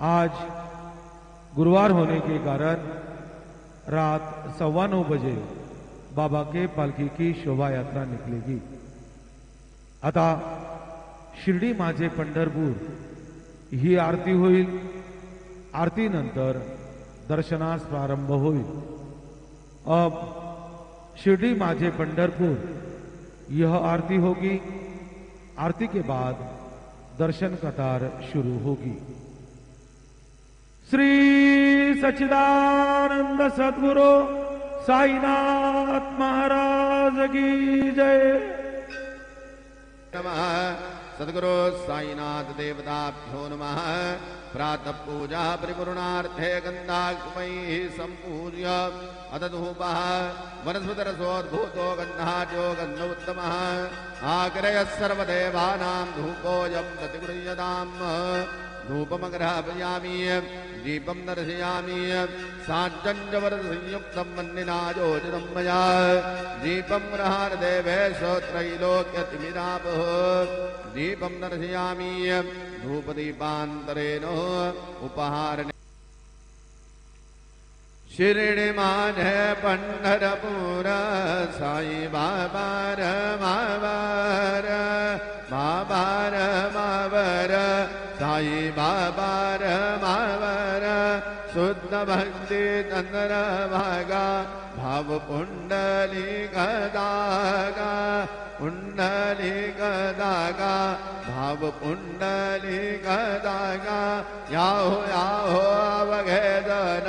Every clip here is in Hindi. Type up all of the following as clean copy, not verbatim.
आज गुरुवार होने के कारण रात 9:15 बजे बाबा के पालखी की शोभा यात्रा निकलेगी। आता शिर्डी माझे पंढरपूर ही आरती होईल। आरती नंतर दर्शनास प्रारंभ होईल। अब शिर्डी माझे पंढरपुर यह आरती होगी। आरती के बाद दर्शन कतार शुरू होगी। श्री सच्चिदानंद सद्गुरु साईनाथ महाराज की जय। नमः सद्गुरु साईनाथ देवताभ्यो नमः। प्रातः पूजा परिपूर्णार्थे गन्धाग्मैः सम्पूज्य अदधूपः वनस्पतिरसोद्भूतो गन्धाढ्यो गन्धोत्तमः आग्रयः सर्वदेवानां धूपोऽयं प्रतिगृह्यताम्। धूपमग्रापयामि दीपं दर्शयामि साज्जञ्जवरसंयुक्तं वह्निनायोजितं मया दीपं गृहारदेवेश त्रैलोक्यतिमिरापः दीपं दर्शयामि धूपदीपान्तरेण उपहार। शिर्डी माझे पंढरपूर साई बाबार मावर मावर मावर साई बाबार मावर शुद्ध भक्ति चंद्र भागा भाव पुंडली गदागा पुंडली गदागा भाव पुंडली गदागा याहो याहो अवघेदन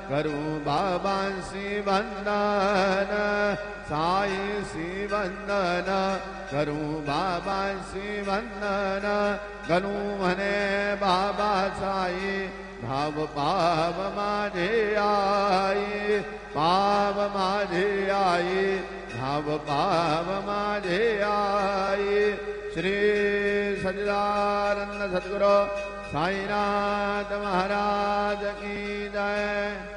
करू बाबांसी वंदन साई सी वंदन करू बाबांसी वंदन गणू म्हणे बाबा साई भाव पाव माझे आई पाव माझे आई भाव पाव माझे आई। श्री सच्चिदानंद सद्गुरु साईनाथ महाराज की जय।